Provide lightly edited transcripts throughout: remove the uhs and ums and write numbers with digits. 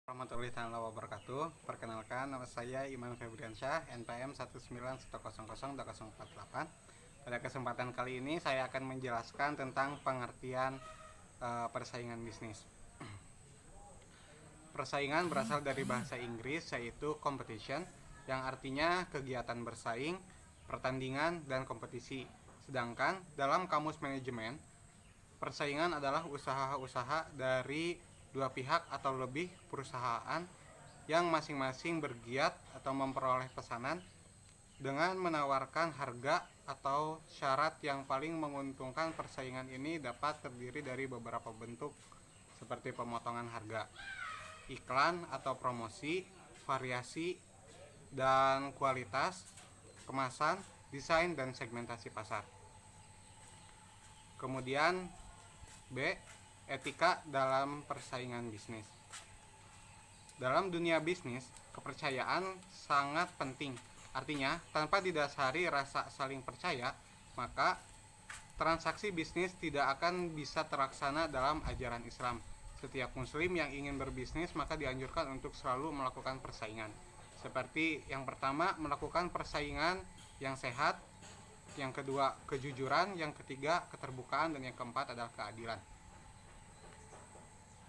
Warahmatullahi wabarakatuh. Perkenalkan, nama saya Iman Febriansyah, NPM 191002048. Pada kesempatan kali ini saya akan menjelaskan tentang pengertian persaingan bisnis. Persaingan berasal dari bahasa Inggris, yaitu competition, yang artinya kegiatan bersaing, pertandingan, dan kompetisi. Sedangkan dalam kamus manajemen, persaingan adalah usaha-usaha dari dua pihak atau lebih perusahaan yang masing-masing bergiat atau memperoleh pesanan dengan menawarkan harga atau syarat yang paling menguntungkan. Persaingan ini dapat terdiri dari beberapa bentuk seperti pemotongan harga, iklan atau promosi, variasi dan kualitas, kemasan, desain, dan segmentasi pasar. Kemudian B. Etika dalam persaingan bisnis. Dalam dunia bisnis, kepercayaan sangat penting. Artinya, tanpa didasari rasa saling percaya, maka transaksi bisnis tidak akan bisa terlaksana dalam ajaran Islam. Setiap muslim yang ingin berbisnis maka dianjurkan untuk selalu melakukan persaingan. Seperti yang pertama, melakukan persaingan yang sehat, yang kedua kejujuran, yang ketiga keterbukaan, dan yang keempat adalah keadilan.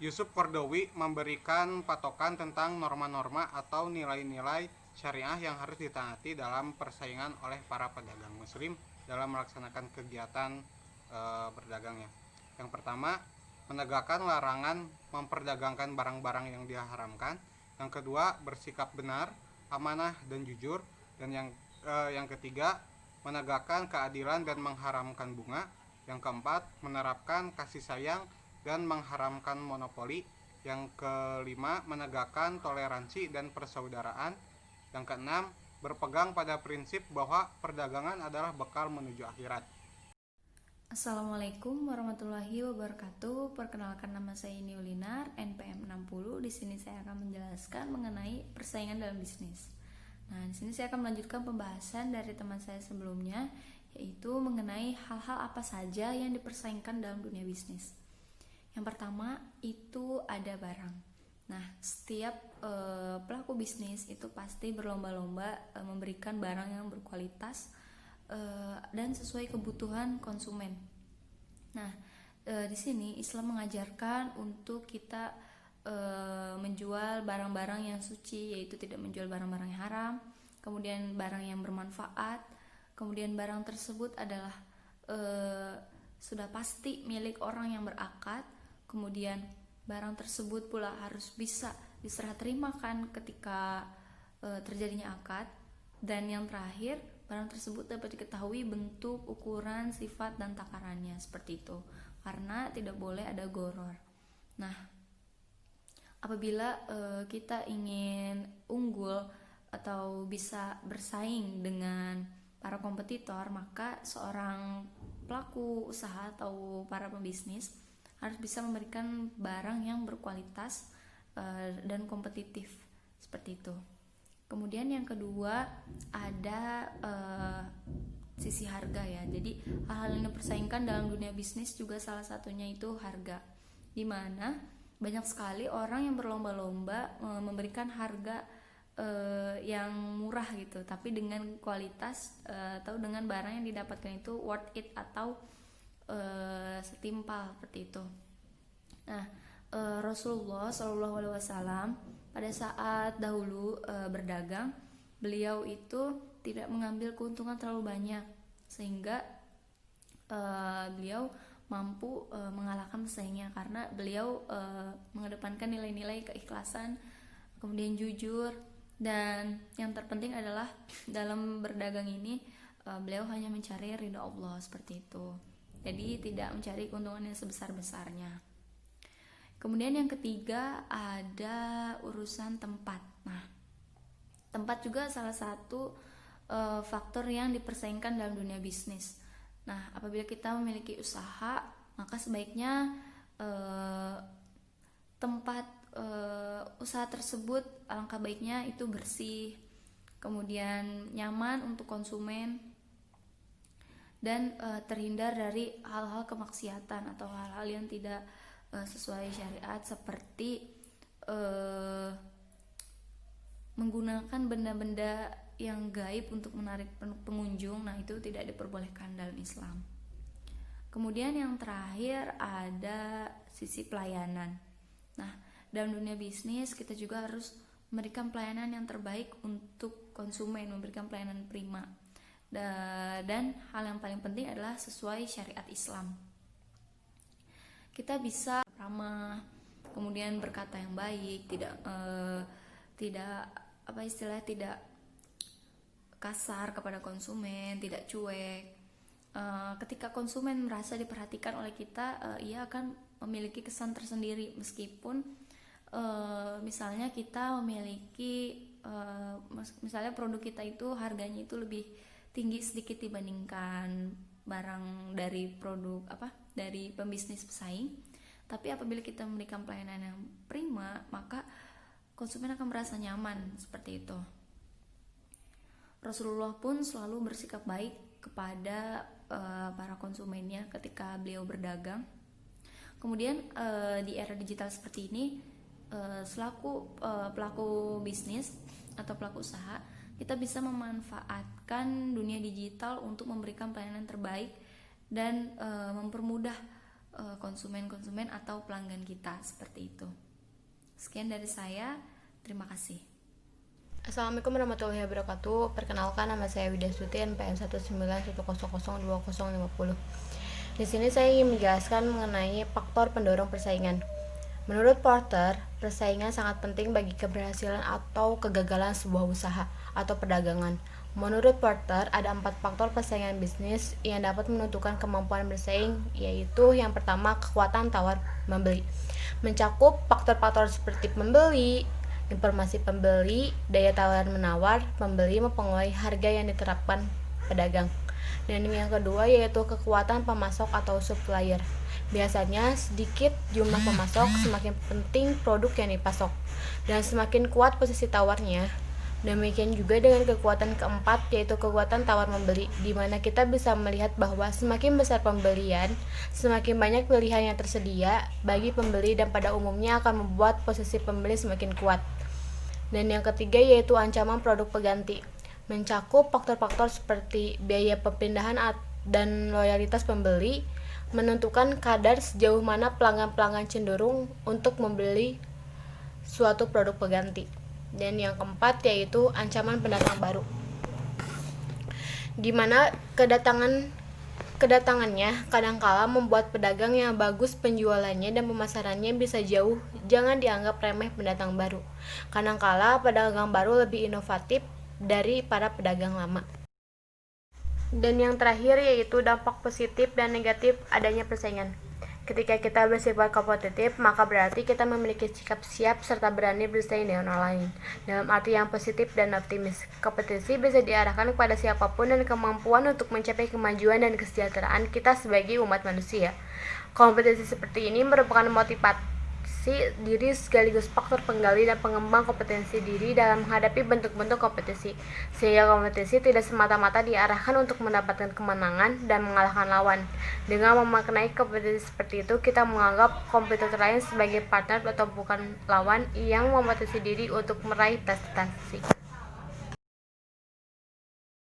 Yusuf Qaradawi memberikan patokan tentang norma-norma atau nilai-nilai syariah yang harus ditaati dalam persaingan oleh para pedagang muslim dalam melaksanakan kegiatan berdagangnya. Yang pertama, menegakkan larangan memperdagangkan barang-barang yang diharamkan. Yang kedua, bersikap benar, amanah, dan jujur. Dan yang ketiga, menegakkan keadilan dan mengharamkan bunga. Yang keempat, menerapkan kasih sayang dan mengharamkan monopoli. Yang kelima, menegakkan toleransi dan persaudaraan. Yang keenam, berpegang pada prinsip bahwa perdagangan adalah bekal menuju akhirat. Assalamualaikum warahmatullahi wabarakatuh. Perkenalkan, nama saya Niulinar, NPM 60. Di sini saya akan menjelaskan mengenai persaingan dalam bisnis. Nah, di sini saya akan melanjutkan pembahasan dari teman saya sebelumnya, yaitu mengenai hal-hal apa saja yang dipersaingkan dalam dunia bisnis. Yang pertama itu ada barang. Nah, setiap pelaku bisnis itu pasti berlomba-lomba memberikan barang yang berkualitas dan sesuai kebutuhan konsumen. Nah, di sini Islam mengajarkan untuk kita menjual barang-barang yang suci, yaitu tidak menjual barang-barang yang haram, kemudian barang yang bermanfaat, kemudian barang tersebut adalah sudah pasti milik orang yang berakad, kemudian barang tersebut pula harus bisa diserah terimakan ketika terjadinya akad, dan yang terakhir, barang tersebut dapat diketahui bentuk, ukuran, sifat, dan takarannya, seperti itu, karena tidak boleh ada gharar. Nah, apabila kita ingin unggul atau bisa bersaing dengan para kompetitor, maka seorang pelaku usaha atau para pembisnis harus bisa memberikan barang yang berkualitas dan kompetitif, seperti itu. Kemudian yang kedua ada sisi harga ya. Jadi hal-hal yang dipersaingkan dalam dunia bisnis juga salah satunya itu harga, dimana banyak sekali orang yang berlomba-lomba memberikan harga yang murah gitu, tapi dengan kualitas atau dengan barang yang didapatkan itu worth it atau setimpal, seperti itu. Nah, Rasulullah SAW pada saat dahulu berdagang, beliau itu tidak mengambil keuntungan terlalu banyak, sehingga beliau mampu mengalahkan pesaingnya karena beliau mengedepankan nilai-nilai keikhlasan, kemudian jujur, dan yang terpenting adalah dalam berdagang ini beliau hanya mencari ridha Allah, seperti itu. Jadi tidak mencari keuntungan yang sebesar-besarnya. Kemudian yang ketiga ada urusan tempat. Nah, tempat juga salah satu faktor yang dipersaingkan dalam dunia bisnis. Nah, apabila kita memiliki usaha, maka sebaiknya tempat usaha tersebut alangkah baiknya itu bersih, kemudian nyaman untuk konsumen, dan terhindar dari hal-hal kemaksiatan atau hal-hal yang tidak sesuai syariat, seperti eh, menggunakan benda-benda yang gaib untuk menarik pengunjung. Nah, itu tidak diperbolehkan dalam Islam. Kemudian yang terakhir ada sisi pelayanan. Nah, dalam dunia bisnis kita juga harus memberikan pelayanan yang terbaik untuk konsumen, memberikan pelayanan prima. Dan hal yang paling penting adalah sesuai syariat Islam. Kita bisa ramah, kemudian berkata yang baik, tidak kasar kepada konsumen, tidak cuek. Ketika konsumen merasa diperhatikan oleh kita, ia akan memiliki kesan tersendiri meskipun misalnya kita memiliki misalnya produk kita itu harganya itu lebih tinggi sedikit dibandingkan barang dari dari pembisnis pesaing. Tapi apabila kita memberikan pelayanan yang prima, maka konsumen akan merasa nyaman seperti itu. Rasulullah pun selalu bersikap baik kepada para konsumennya ketika beliau berdagang. Kemudian di era digital seperti ini, selaku pelaku bisnis atau pelaku usaha, kita bisa memanfaatkan dunia digital untuk memberikan pelayanan terbaik dan mempermudah konsumen-konsumen atau pelanggan kita seperti itu. Sekian dari saya, terima kasih. Assalamualaikum warahmatullahi wabarakatuh. Perkenalkan, nama saya Widasuti, NPM 191000050. Di sini saya ingin menjelaskan mengenai faktor pendorong persaingan. Menurut Porter, persaingan sangat penting bagi keberhasilan atau kegagalan sebuah usaha atau perdagangan. Menurut Porter, ada 4 faktor persaingan bisnis yang dapat menentukan kemampuan bersaing, yaitu yang pertama, kekuatan tawar membeli. Mencakup faktor-faktor seperti pembeli, informasi pembeli, daya tawar-menawar pembeli mempengaruhi harga yang diterapkan pedagang. Dan yang kedua yaitu kekuatan pemasok atau supplier. Biasanya sedikit jumlah pemasok, semakin penting produk yang dipasok dan semakin kuat posisi tawarnya. Demikian juga dengan kekuatan keempat yaitu kekuatan tawar membeli, di mana kita bisa melihat bahwa semakin besar pembelian, semakin banyak pilihan yang tersedia bagi pembeli dan pada umumnya akan membuat posisi pembeli semakin kuat. Dan yang ketiga yaitu ancaman produk pengganti. Mencakup faktor-faktor seperti biaya perpindahan dan loyalitas pembeli, menentukan kadar sejauh mana pelanggan-pelanggan cenderung untuk membeli suatu produk pengganti. Dan yang keempat yaitu ancaman pendatang baru, di mana kedatangannya kadangkala membuat pedagang yang bagus penjualannya dan pemasarannya bisa jauh. Jangan dianggap remeh pendatang baru. Kadangkala pedagang baru lebih inovatif dari para pedagang lama. Dan yang terakhir yaitu dampak positif dan negatif adanya persaingan. Ketika kita bersifat kompetitif, maka berarti kita memiliki sikap siap serta berani bersaing dengan orang lain. Dalam arti yang positif dan optimis, kompetisi bisa diarahkan kepada siapapun dan kemampuan untuk mencapai kemajuan dan kesejahteraan kita sebagai umat manusia. Kompetisi seperti ini merupakan motivasi diri sekaligus faktor penggali dan pengembang kompetensi diri dalam menghadapi bentuk-bentuk kompetisi, sehingga kompetisi tidak semata-mata diarahkan untuk mendapatkan kemenangan dan mengalahkan lawan. Dengan memaknai kompetisi seperti itu, kita menganggap kompetitor lain sebagai partner atau bukan lawan yang memotivasi diri untuk meraih prestasi.